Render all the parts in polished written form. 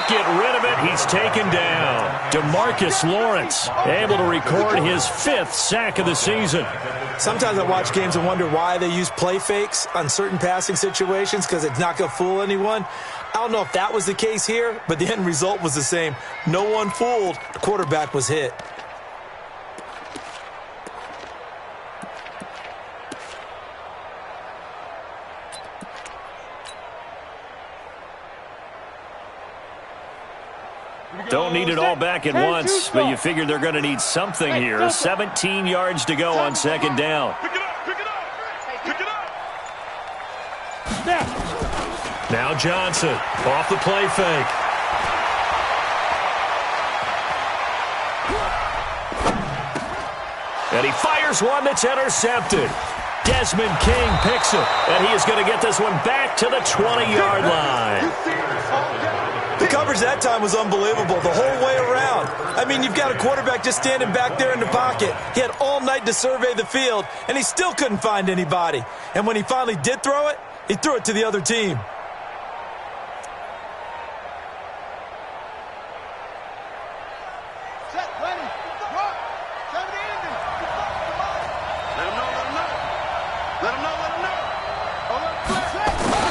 get rid of it. He's taken down. DeMarcus Lawrence able to record his 5th sack of the season. Sometimes I watch games and wonder why they use play fakes on certain passing situations because it's not going to fool anyone. I don't know if that was the case here, but the end result was the same. No one fooled. The quarterback was hit. Don't need it all back at once, but you figure they're going to need something here. 17 yards to go on 2nd down. Pick it up, pick it up, pick it up. Now Johnson off the play fake. And he fires one that's intercepted. Desmond King picks it, and he is going to get this one back to the 20-yard line. The coverage that time was unbelievable the whole way around. I mean, you've got a quarterback just standing back there in the pocket. He had all night to survey the field, and he still couldn't find anybody. And when he finally did throw it, he threw it to the other team.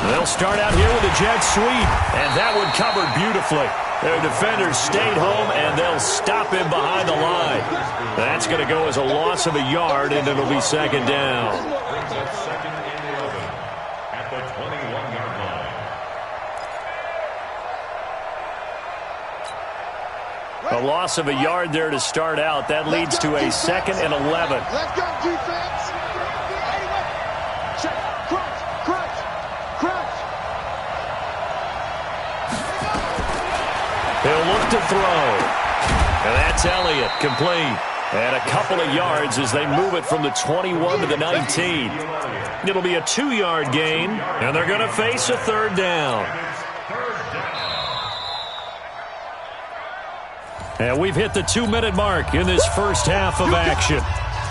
They'll start out here with a jet sweep, and that one covered beautifully. Their defenders stayed home, and they'll stop him behind the line. That's going to go as a loss of a yard, and it'll be 2nd down. At the 21-yard line. A loss of a yard there to start out. That leads to a 2nd and 11. Let's go, defense. He'll look to throw. And that's Elliott, complete. And a couple of yards as they move it from the 21 to the 19. It'll be a 2-yard gain, and they're going to face a 3rd down. And we've hit the 2-minute mark in this first half of action.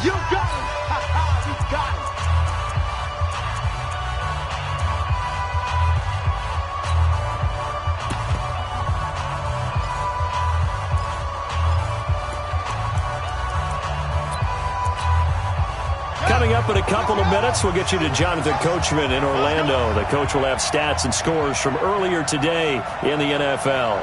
You got it. You got it. Coming up in a couple of minutes, we'll get you to Jonathan Coachman in Orlando. The coach will have stats and scores from earlier today in the NFL.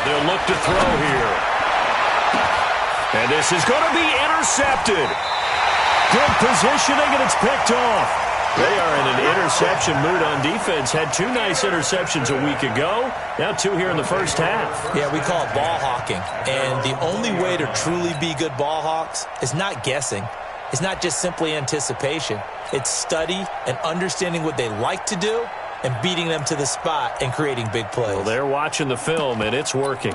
They'll look to throw here. And this is going to be intercepted. Good positioning, and it's picked off. They are in an interception mood on defense. Had 2 nice interceptions a week ago. Now 2 here in the first half. Yeah, we call it ball hawking. And the only way to truly be good ball hawks is not guessing. It's not just simply anticipation. It's study and understanding what they like to do and beating them to the spot and creating big plays. Well, they're watching the film, and it's working.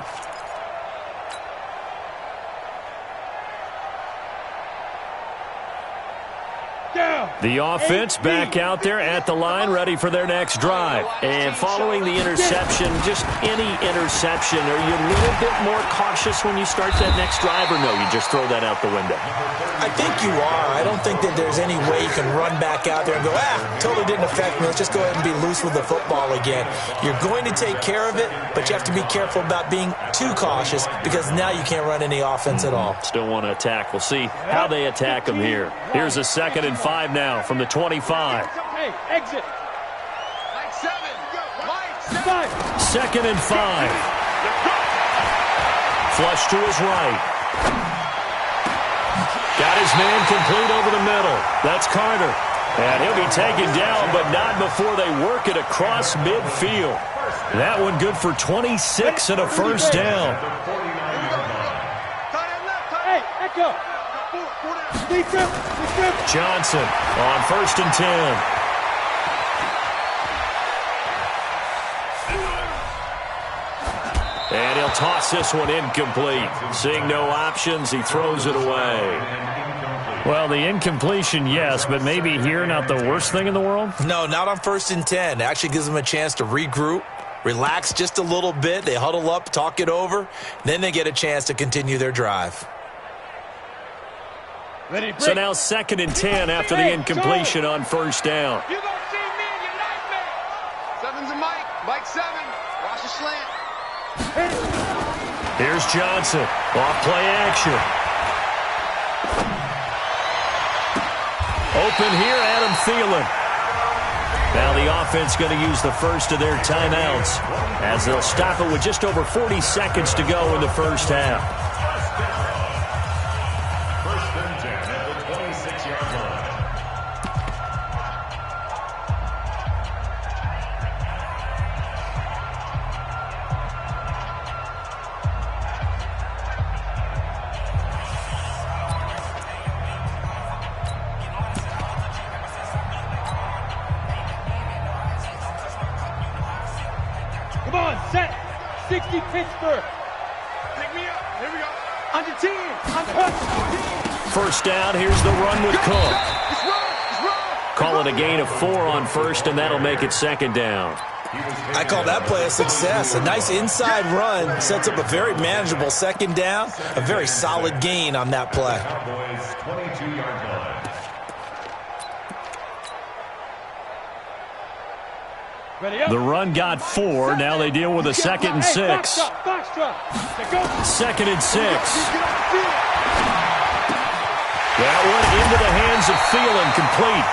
The offense back out there at the line, ready for their next drive. And following the interception, just any interception, are you a little bit more cautious when you start that next drive, or no, you just throw that out the window? I think you are. I don't think that there's any way you can run back out there and go, totally didn't affect me. Let's just go ahead and be loose with the football again. You're going to take care of it, but you have to be careful about being too cautious because now you can't run any offense at all. Still want to attack. We'll see how they attack them here. Here's a 2nd and 5 now from the 25. Hey, exit. Like 7. 2nd and 5. Flush to his right. Got his man complete over the middle. That's Carter. And he'll be taken down, but not before they work it across midfield. That one good for 26 and a first down. Hey, echo. Johnson on 1st and 10. And he'll toss this one incomplete. Seeing no options, he throws it away. Well, the incompletion, yes, but maybe here not the worst thing in the world? No, not on 1st and 10. It actually gives them a chance to regroup, relax just a little bit. They huddle up, talk it over. Then they get a chance to continue their drive. So now 2nd and 10 after the incompletion on first down. You're going to see me in your nightmare. 7's a Mike. Mike 7. Watch the slant. Here's Johnson. Off play action. Open here, Adam Thielen. Now the offense going to use the first of their timeouts as they'll stop it with just over 40 seconds to go in the first half. First and 10 at the 26-yard line. Come on, set. 60 Pittsburgh. Pick me up. Here we go. Under 10. Under 10. First down, here's the run with Cook. It's run. Call it a gain of 4 on first, and that'll make it 2nd down. I call that play a success. A nice inside run sets up a very manageable 2nd down. A very solid gain on that play. Cowboys 22-yard line. Ready up. The run got 4. Now they deal with a 2nd and 6. Foxtrot. Go. 2nd and 6. That one into the hands of Thielen, complete.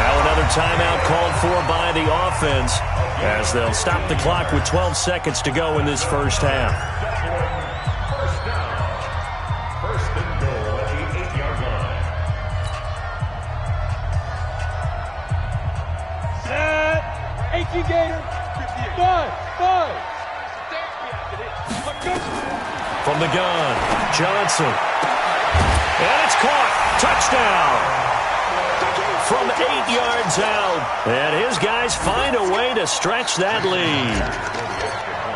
Now another timeout called for by the offense as they'll stop the clock with 12 seconds to go in this first half. First down. First and goal at the 8-yard line. Set. 18 Gator. 5. From the gun, Johnson. And it's caught. Touchdown. From 8 yards out. And his guys find a way to stretch that lead.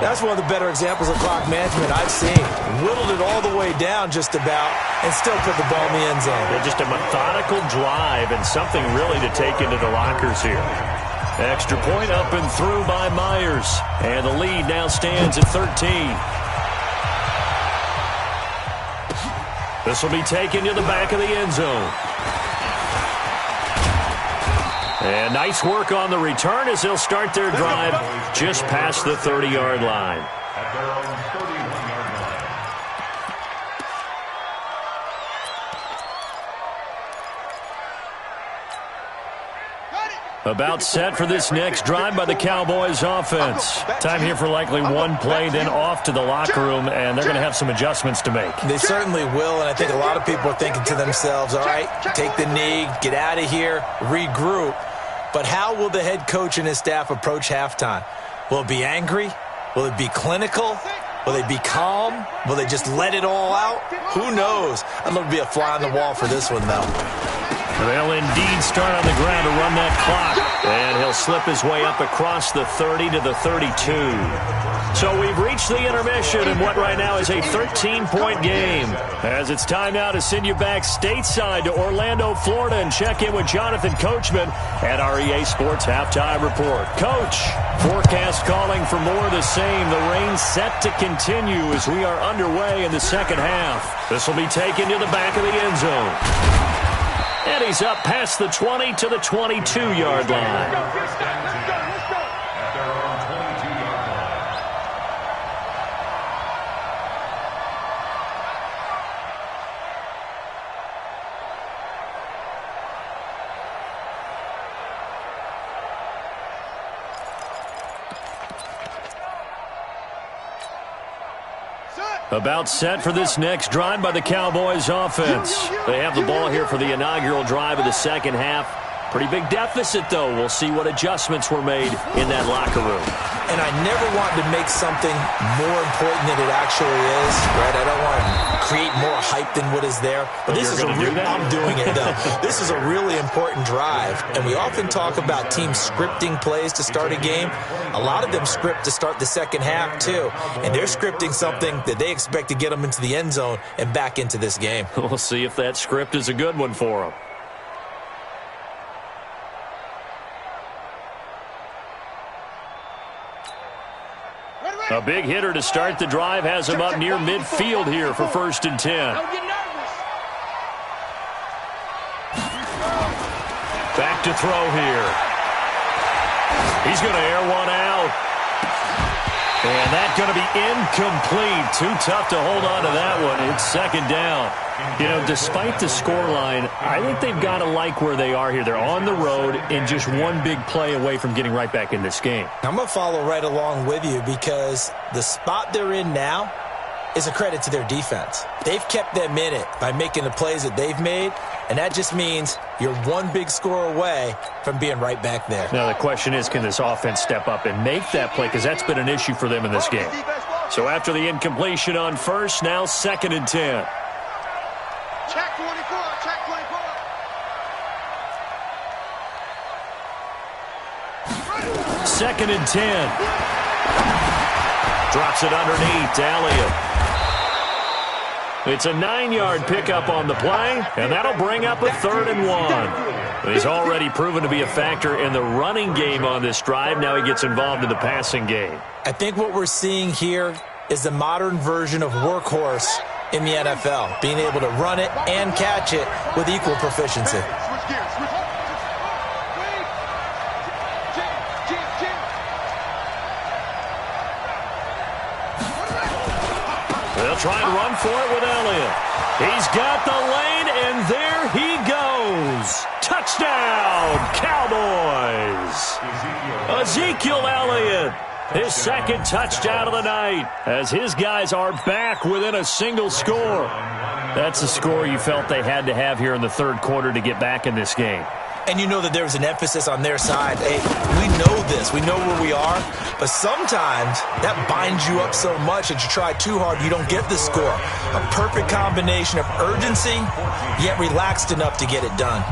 That's one of the better examples of clock management I've seen. Whittled it all the way down just about and still put the ball in the end zone. Just a methodical drive and something really to take into the lockers here. Extra point up and through by Myers. And the lead now stands at 13. This will be taken to the back of the end zone. And nice work on the return as they'll start their drive just past the 30-yard line. At their own 31-yard line. About set for this next drive by the Cowboys offense. Time here for likely one play, then off to the locker room, and they're going to have some adjustments to make. They certainly will, and I think a lot of people are thinking to themselves, all right, take the knee, get out of here, regroup. But how will the head coach and his staff approach halftime? Will it be angry? Will it be clinical? Will they be calm? Will they just let it all out? Who knows? I'd love to be a fly on the wall for this one, though. They'll indeed start on the ground to run that clock. And he'll slip his way up across the 30 to the 32. So we've reached the intermission in what right now is a 13-point game. As it's time now to send you back stateside to Orlando, Florida, and check in with Jonathan Coachman at our EA Sports Halftime Report. Coach, forecast calling for more of the same. The rain set to continue as we are underway in the second half. This will be taken to the back of the end zone. And he's up past the 20 to the 22-yard line. At their own 22-yard line. About set for this next drive by the Cowboys offense. They have the ball here for the inaugural drive of the second half. Pretty big deficit, though. We'll see what adjustments were made in that locker room. And I never want to make something more important than it actually is, right? I don't want to create more hype than what is there. But this is I'm doing it, though. This is a really important drive. And we often talk about teams scripting plays to start a game. A lot of them script to start the second half, too. And they're scripting something that they expect to get them into the end zone and back into this game. We'll see if that script is a good one for them. A big hitter to start the drive has him up near midfield here for 1st and 10. Don't get nervous. Back to throw here. He's going to air one out. And that's going to be incomplete. Too tough to hold on to that one. It's second down. You know, despite the scoreline, I think they've got to like where they are here. They're on the road and just one big play away from getting right back in this game. I'm going to follow right along with you because the spot they're in now is a credit to their defense. They've kept them in it by making the plays that they've made, and that just means you're one big score away from being right back there. Now the question is, can this offense step up and make that play? Because that's been an issue for them in this game. So after the incompletion on first, now 2nd and 10. Check 24, check 24. 2nd and 10. Drops it underneath to Elliott. It's a 9-yard pickup on the play, and that'll bring up a 3rd and 1. He's already proven to be a factor in the running game on this drive. Now he gets involved in the passing game. I think what we're seeing here is the modern version of workhorse in the NFL, being able to run it and catch it with equal proficiency. Switch gears, switch. They'll try and run for it with Elliott. He's got the lane, and there he goes. Touchdown, Cowboys. Ezekiel Elliott, his 2nd touchdown of the night, as his guys are back within a single score. That's the score you felt they had to have here in the 3rd quarter to get back in this game. And you know that there was an emphasis on their side. Hey, we know this. We know where we are. But sometimes that binds you up so much that you try too hard, you don't get the score. A perfect combination of urgency, yet relaxed enough to get it done.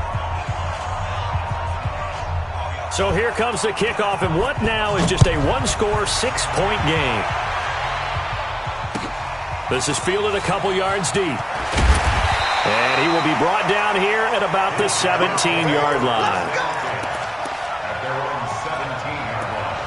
So here comes the kickoff, and what now is just a one-score, 6-point game. This is fielded a couple yards deep. And he will be brought down here at about the 17-yard line. At their own 17-yard line.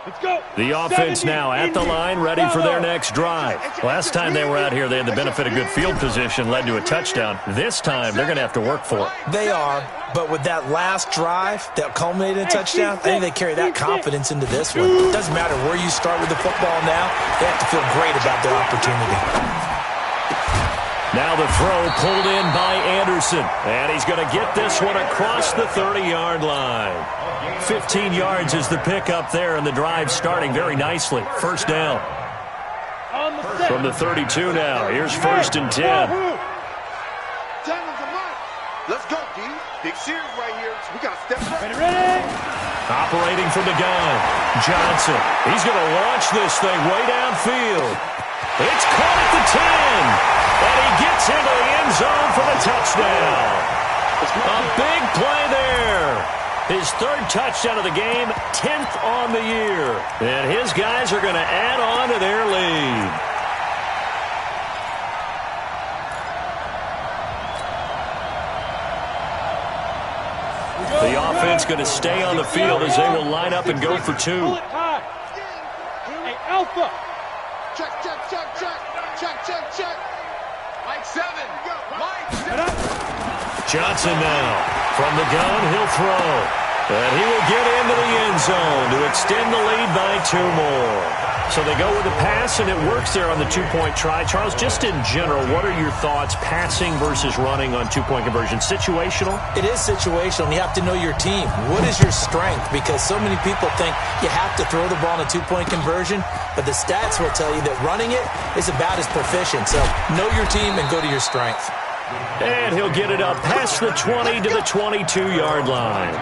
Let's go. The offense now at the line, ready for their next drive. Last time they were out here, they had the benefit of good field position, led to a touchdown. This time, they're going to have to work for it. They are, but with that last drive that culminated in a touchdown, I think they carry that confidence into this one. It doesn't matter where you start with the football now. They have to feel great about their opportunity. Now the throw pulled in by Anderson. And he's going to get this one across the 30-yard line. 15 yards is the pickup there, and the drive starting very nicely. First down. From the 32 now. Here's 1st and 10. Let's go, D. Big series right here. So we got to step up. Ready? Operating from the gun. Johnson. He's going to launch this thing way downfield. It's caught at the 10. And he gets into the end zone for the touchdown. A big play there. His 3rd touchdown of the game, 10th on the year. And his guys are going to add on to their lead. The offense going to stay on the field as they will line up and go for 2. Hey, Alpha. Check, check, check, check. Check, check, check. Mike 7. Mike 7. Johnson now. From the gun, he'll throw. And he will get into the end zone to extend the lead by 2 more. So they go with the pass, and it works there on the 2-point try. Charles, just in general, what are your thoughts, passing versus running on 2-point conversion? Situational? It is situational, and you have to know your team. What is your strength? Because so many people think you have to throw the ball in a 2-point conversion, but the stats will tell you that running it is about as proficient. So know your team and go to your strength. And he'll get it up past the 20 to the 22-yard line.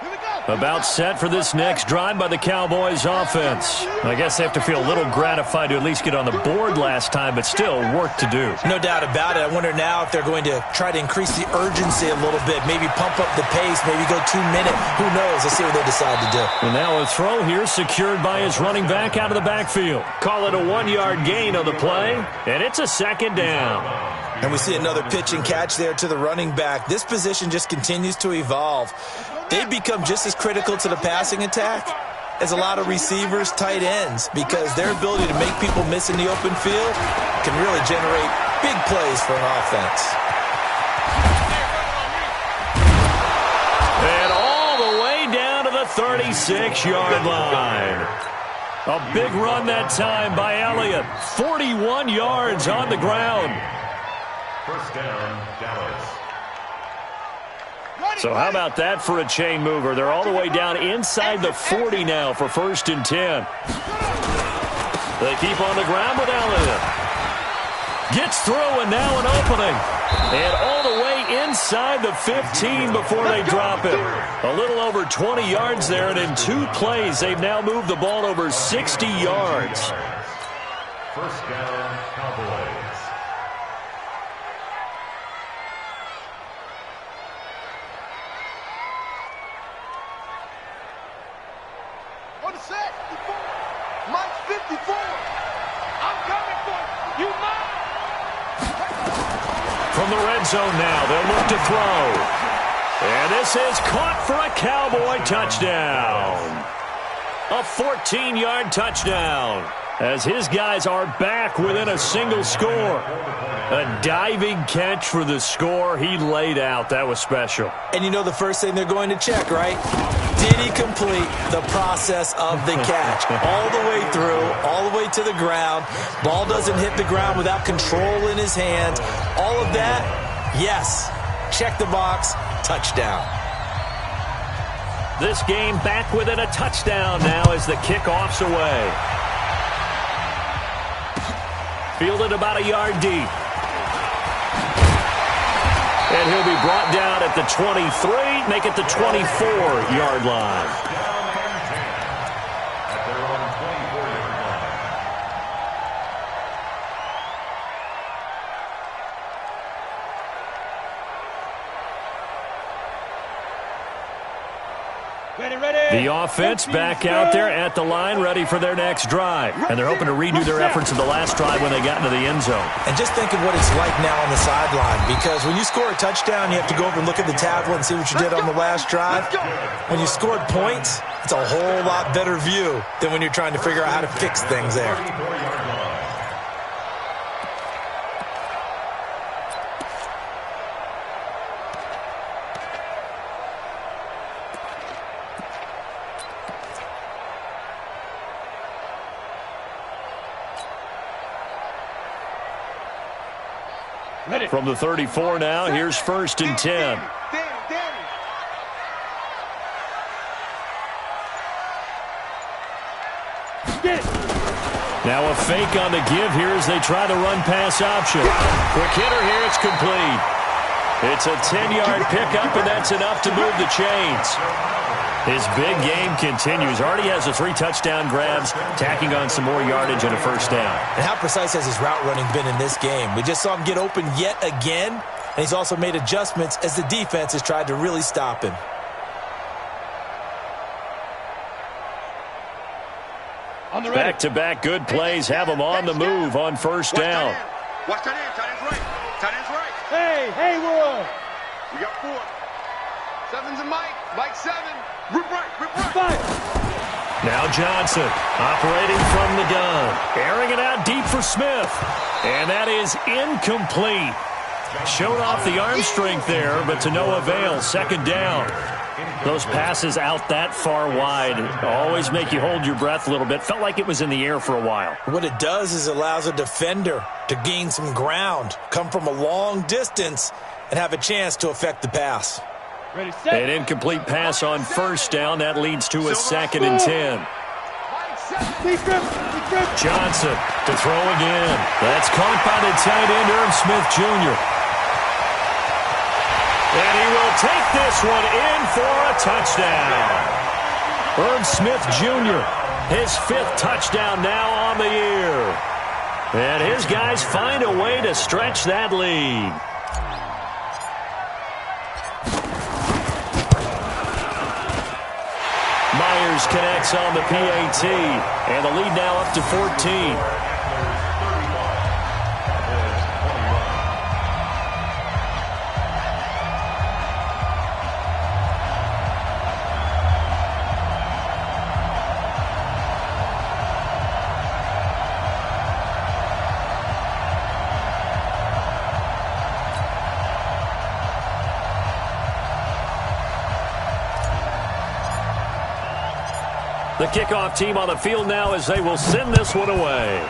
Here we go. About set for this next drive by the Cowboys offense. I guess they have to feel a little gratified to at least get on the board last time, but still work to do. No doubt about it. I wonder now if they're going to try to increase the urgency a little bit, maybe pump up the pace, maybe go 2-minute. Who knows? Let's see what they decide to do. And now a throw here secured by his running back out of the backfield. Call it a 1-yard gain on the play, and it's a second down. And we see another pitch and catch there to the running back. This position just continues to evolve. They've become just as critical to the passing attack as a lot of receivers, tight ends, because their ability to make people miss in the open field can really generate big plays for an offense. And all the way down to the 36-yard line. A big run that time by Elliott. 41 yards on the ground. First down, Dallas. So how about that for a chain mover? They're all the way down inside the 40 now for 1st and 10. They keep on the ground with Elliott. Gets through and now an opening. And all the way inside the 15 before they drop it. A little over 20 yards there, and in 2 plays, they've now moved the ball over 60 yards. First down, Cowboys. On the set. Mike 54. I'm coming for you. You mine. From the red zone now, they'll look to throw. And this is caught for a Cowboy touchdown. A 14-yard touchdown as his guys are back within a single score. A diving catch for the score. He laid out. That was special. And you know the first thing they're going to check, right? Did he complete the process of the catch? All the way through, all the way to the ground. Ball doesn't hit the ground without control in his hands. All of that, yes. Check the box, touchdown. This game back within a touchdown now as the kickoff's away. Fielded about a yard deep. And he'll be brought down at the 23, make it the 24-yard line. The offense back out there at the line, ready for their next drive. And they're hoping to redo their efforts in the last drive when they got into the end zone. And just think of what it's like now on the sideline, because when you score a touchdown, you have to go over and look at the tablet and see what you did on the last drive. When you scored points, it's a whole lot better view than when you're trying to figure out how to fix things there. From the 34 now, here's 1st and 10. Now a fake on the give here as they try the run-pass option. Quick hitter here, it's complete. It's a 10-yard pickup, and that's enough to move the chains. His big game continues. Already has the 3 touchdown grabs, tacking on some more yardage and a first down. And how precise has his route running been in this game? We just saw him get open yet again, and he's also made adjustments as the defense has tried to really stop him. Back-to-back good plays have him on the move on first down. Watch that end. Tight end's right. Tight end's right. Hey, Haywood. We got 4. 7's a Mike. Mike 7. Rip right. Rip right. 5. Now Johnson operating from the gun. Airing it out deep for Smith. And that is incomplete. Showed off the arm strength there, but to no avail. Second down. Those passes out that far wide always make you hold your breath a little bit. Felt like it was in the air for a while. What it does is it allows a defender to gain some ground, come from a long distance, and have a chance to affect the pass. Ready, set. An incomplete pass on first down. That leads to a 2nd and 10. Johnson to throw again. That's caught by the tight end, Irv Smith Jr. And he will take this one in for a touchdown. Irv Smith Jr., his 5th touchdown now on the year. And his guys find a way to stretch that lead. Myers connects on the PAT, and the lead now up to 14. The kickoff team on the field now as they will send this one away.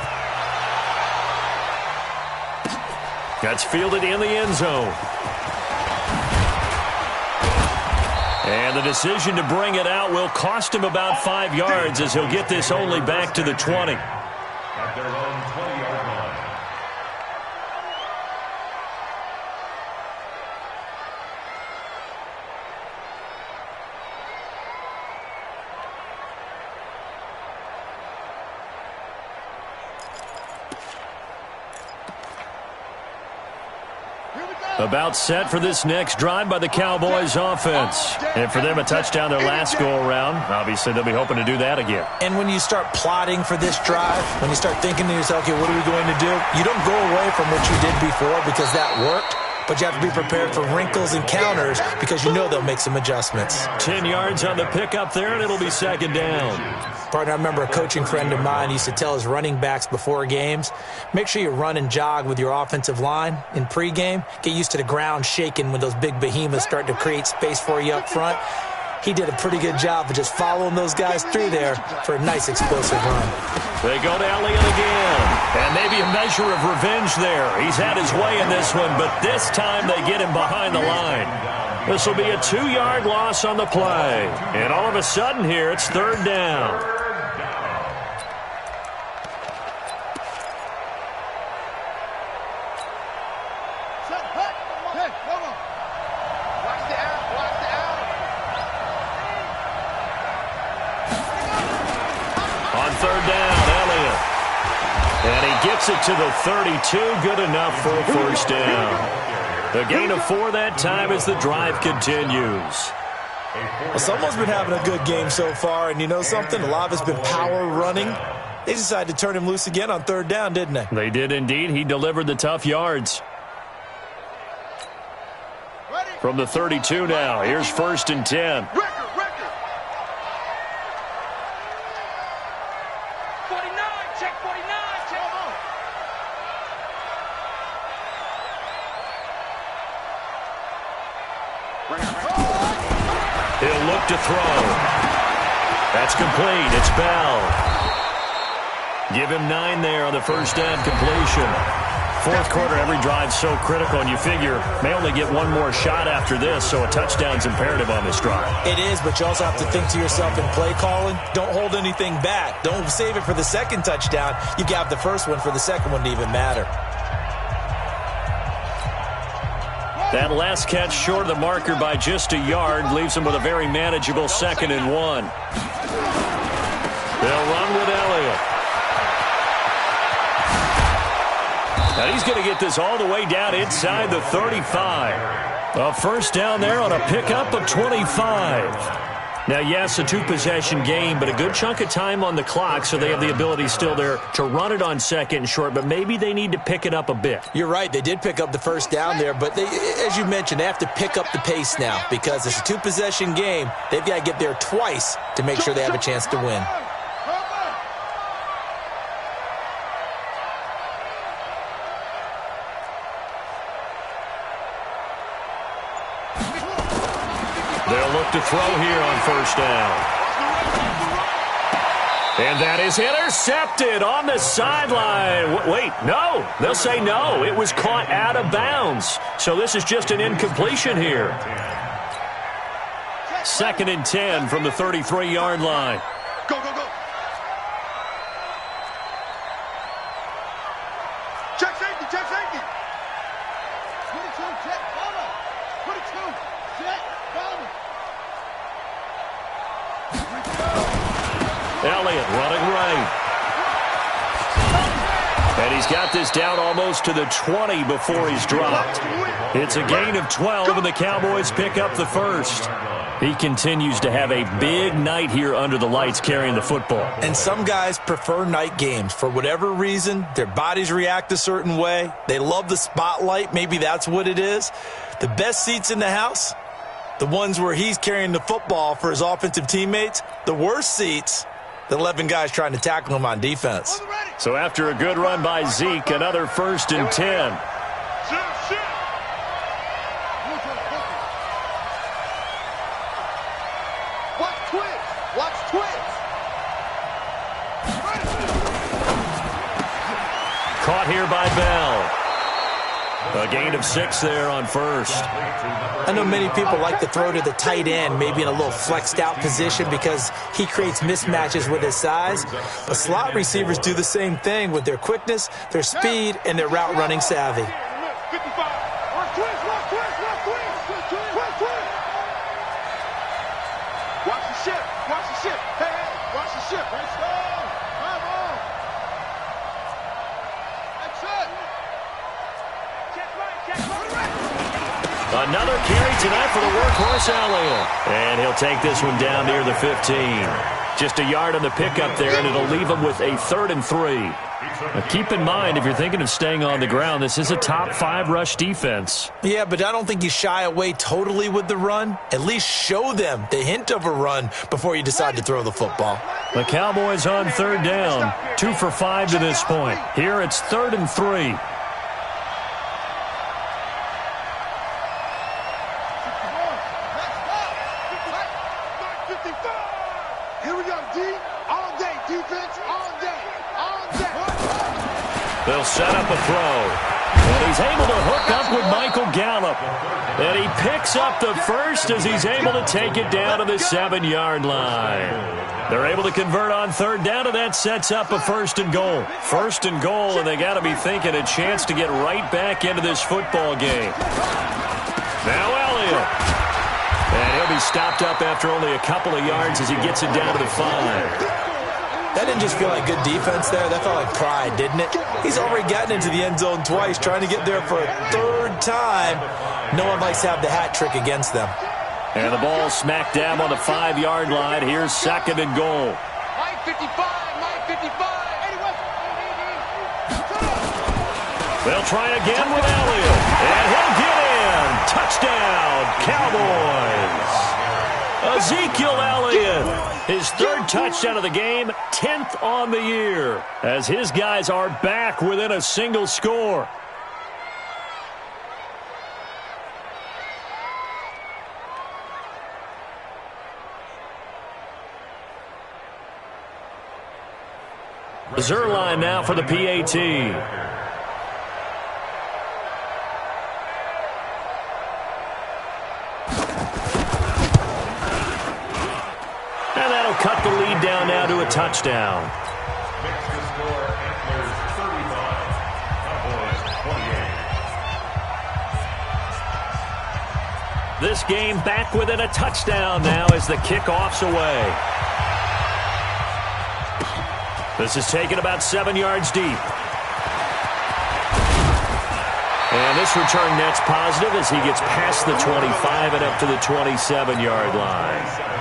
That's fielded in the end zone. And the decision to bring it out will cost him about 5 yards as he'll get this only back to the 20. At their own 20-yard line. About set for this next drive by the Cowboys offense. And for them, a touchdown their last go-around. Obviously, they'll be hoping to do that again. And when you start plotting for this drive, when you start thinking to yourself, okay, what are we going to do? You don't go away from what you did before because that worked. But you have to be prepared for wrinkles and counters because you know they'll make some adjustments. 10 yards on the pickup there, and it'll be second down. Partner, I remember a coaching friend of mine used to tell his running backs before games, make sure you run and jog with your offensive line in pregame. Get used to the ground shaking when those big behemoths start to create space for you up front. He did a pretty good job of just following those guys through there for a nice explosive run. They go to Elliott again. And maybe a measure of revenge there. He's had his way in this one, but this time they get him behind the line. This will be a 2-yard loss on the play. And all of a sudden here, it's third down. On third down, Elliott. And he gets it to the 32. Good enough for a first down. The gain of 4 that time as the drive continues. Well, someone's been having a good game so far, and you know something? A lot of it's been power running. They decided to turn him loose again on third down, didn't they? They did indeed. He delivered the tough yards. From the 32 now, here's first and 10. He'll look to throw. That's complete. It's Bell. Give him 9 there on the first down completion. Fourth quarter, every drive's so critical, and you figure may only get one more shot after this, so a touchdown's imperative on this drive. It is, but you also have to think to yourself in play calling, don't hold anything back. Don't save it for the second touchdown. You got the first one for the second one to even matter. That last catch short of the marker by just a yard leaves him with a very manageable 2nd and 1. They'll run with Elliott. Now he's going to get this all the way down inside the 35. A first down there on a pickup of 25. Now, yes, a 2-possession game, but a good chunk of time on the clock, so they have the ability still there to run it on 2nd and short, but maybe they need to pick it up a bit. You're right. They did pick up the first down there, but they, as you mentioned, they have to pick up the pace now because it's a 2-possession game. They've got to get there twice to make sure they have a chance to win. They'll look to throw here on first down. And that is intercepted on the sideline. Wait, no. They'll say no. It was caught out of bounds. So this is just an incompletion here. 2nd and 10 from the 33-yard line. Go, go, go. Check safety, check safety. 22, check, cover. 22, check, cover. Elliott running right. And he's got this down almost to the 20 before he's dropped. It's a gain of 12, and the Cowboys pick up the first. He continues to have a big night here under the lights carrying the football. And some guys prefer night games. For whatever reason, their bodies react a certain way. They love the spotlight. Maybe that's what it is. The best seats in the house, the ones where he's carrying the football for his offensive teammates. The worst seats, the 11 guys trying to tackle him on defense. So after a good run by Zeke, another 1st and 10. Caught here by Bell. A gain of 6 there on first. I know many people like to throw to the tight end, maybe in a little flexed out position because he creates mismatches with his size. But slot receivers do the same thing with their quickness, their speed, and their route running savvy. Watch the ship. Watch the ship. Hey, watch the ship. Let's go. Come on. That's it. Another carry tonight for the workhorse Elliott. And he'll take this one down near the 15. Just a yard on the pickup there, and it'll leave him with a 3rd and 3. Now keep in mind, if you're thinking of staying on the ground, this is a top 5 rush defense. Yeah, but I don't think you shy away totally with the run. At least show them the hint of a run before you decide to throw the football. The Cowboys on 3rd down. 2 for 5 to this point. Here it's 3rd and 3. Here we go, D. All day, defense, all day, all day. They'll set up a throw. And he's able to hook up with Michael Gallup. And he picks up the first as he's able to take it down to the 7-yard line. They're able to convert on 3rd down, and that sets up a 1st and goal. 1st and goal, and they got to be thinking a chance to get right back into this football game. Now Elliott. And he'll be stopped up after only a couple of yards as he gets it down to the 5. That didn't just feel like good defense there. That felt like pride, didn't it? He's already gotten into the end zone twice, trying to get there for a 3rd time. No one likes to have the hat trick against them. And the ball smack dab on the 5-yard line. Here's 2nd and goal. Mike 55, Mike 55. They'll try again with Elliott. And he'll get in. Touchdown, Cowboys. Ezekiel Elliott, his 3rd touchdown of the game, 10th on the year, as his guys are back within a single score. Zerline now for the PAT. Cut the lead down now to a touchdown. Makes the score Antlers 35, Cowboys 28. This game back within a touchdown now as the kickoff's away. This is taken about 7 yards deep. And this return net's positive as he gets past the 25 and up to the 27-yard line.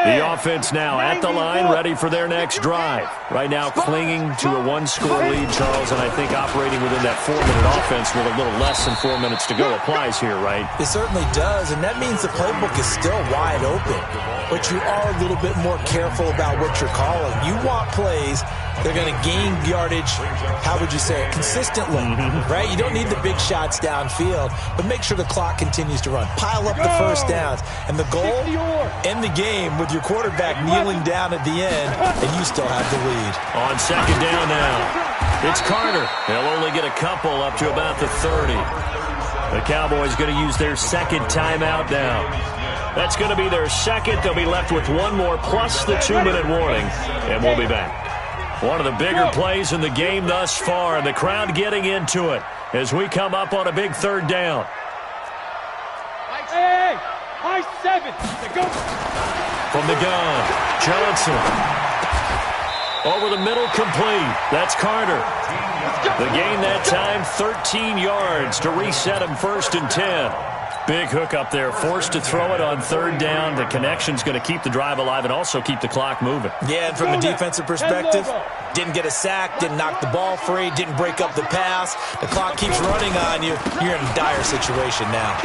The offense now at the line, ready for their next drive. Right now clinging to a 1-score lead, Charles, and I think operating within that 4-minute offense with a little less than 4 minutes to go applies here, right? It certainly does, and that means the playbook is still wide open. But you are a little bit more careful about what you're calling. You want plays they're going to gain yardage, how would you say it, consistently, right? You don't need the big shots downfield, but make sure the clock continues to run. Pile up the first downs. And the goal, end the game with your quarterback kneeling down at the end, and you still have the lead. On 2nd down now, it's Carter. They'll only get a couple up to about the 30. The Cowboys going to use their 2nd timeout now. That's going to be their 2nd. They'll be left with one more plus the 2-minute warning, and we'll be back. One of the bigger plays in the game thus far, and the crowd getting into it as we come up on a big 3rd down. By 7. Go. From the gun, Johnson. Over the middle, complete. That's Carter. The gain that time, 13 yards to reset him 1st and 10. Big hook up there, forced to throw it on 3rd down. The connection's going to keep the drive alive and also keep the clock moving. Yeah, and from a defensive perspective, didn't get a sack, didn't knock the ball free, didn't break up the pass. The clock keeps running on you. You're in a dire situation now.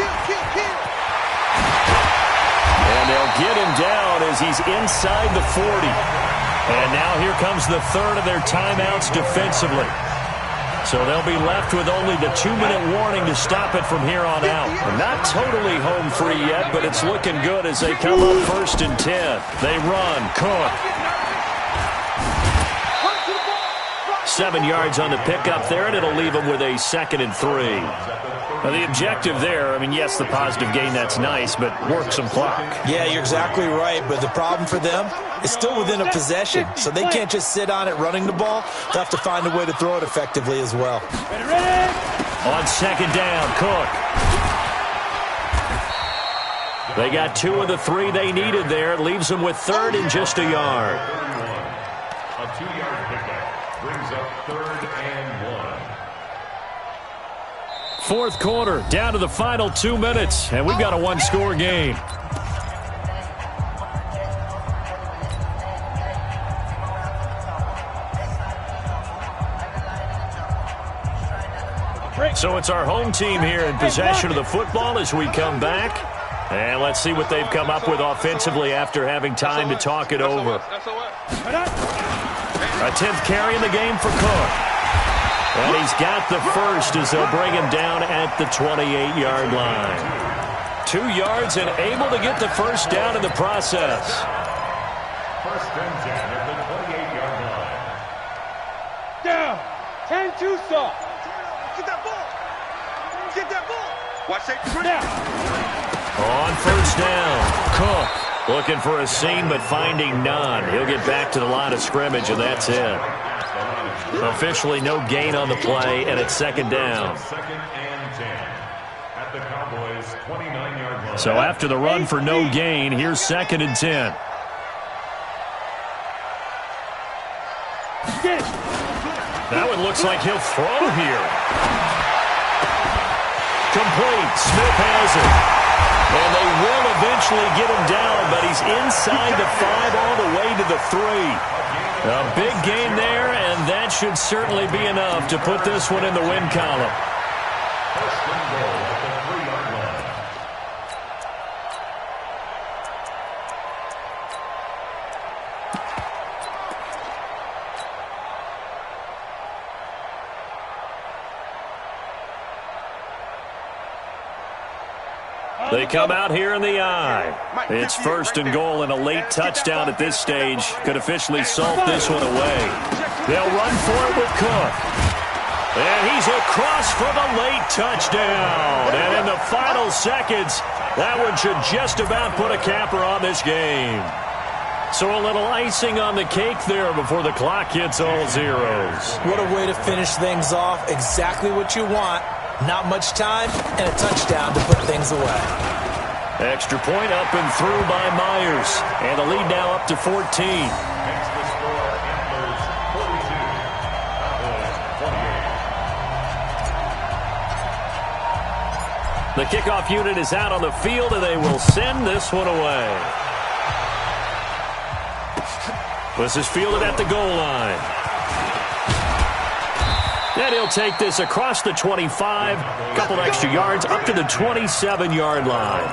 And they'll get him down as he's inside the 40. And now here comes the 3rd of their timeouts defensively. So they'll be left with only the 2-minute warning to stop it from here on out. Not totally home free yet, but it's looking good as they come up 1st and 10. They run. Cook. 7 yards on the pickup there, and it'll leave them with a 2nd and 3. Now, the objective there, I mean, yes, the positive gain, that's nice, but work some clock. Yeah, you're exactly right, but the problem for them is still within a possession, so they can't just sit on it running the ball. They'll have to find a way to throw it effectively as well. On 2nd down, Cook. They got 2 of the 3 they needed there. It leaves them with 3rd and just a yard. A 2-yard pickup brings up 3rd and 1. 4th quarter, down to the final 2 minutes, and we've got a 1-score game. So it's our home team here in possession of the football as we come back. And let's see what they've come up with offensively after having time to talk it over. A 10th carry in the game for Cook. And he's got the first as they'll bring him down at the 28-yard line. 2 yards and able to get the first down in the process. 1st and 10 at the 28-yard line. Down. 10-2 soft. Get that ball. Get that ball. Watch safety. Now. On 1st down, Cook looking for a seam but finding none. He'll get back to the line of scrimmage, and that's it. Officially no gain on the play, and it's 2nd down. 2nd and 10 at the Cowboys' 29-yard line. So after the run for no gain, here's 2nd and 10. That one looks like he'll throw here. Complete. Smith has it. And they will eventually get him down, but he's inside the 5 all the way to the 3. A big gain there, and that should certainly be enough to put this one in the win column. 1st and goal at the 3-yard line. They come out here in the eye. It's 1st and goal, and a late touchdown at this stage could officially salt this one away. They'll run for it with Cook. And he's across for the late touchdown. And in the final seconds, that one should just about put a capper on this game. So a little icing on the cake there before the clock hits all zeros. What a way to finish things off. Exactly what you want. Not much time and a touchdown to put things away. Extra point up and through by Myers. And the lead now up to 14. Makes the score Antlers 42, Cowboys 28. The kickoff unit is out on the field, and they will send this one away. This is fielded at the goal line. And he'll take this across the 25, a couple extra yards, up to the 27-yard line.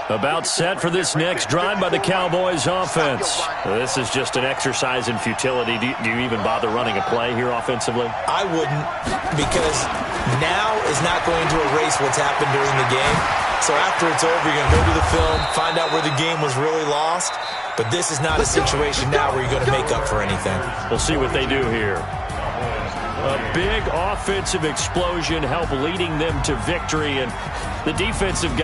About set for this next drive by the Cowboys offense. This is just an exercise in futility. Do you even bother running a play here offensively? I wouldn't, because now is not going to erase what's happened during the game. So after it's over, you're going to go to the film, find out where the game was really lost. But this is not a situation now where you're going to make up for anything. We'll see what they do here. A big offensive explosion helped leading them to victory, and the defensive guy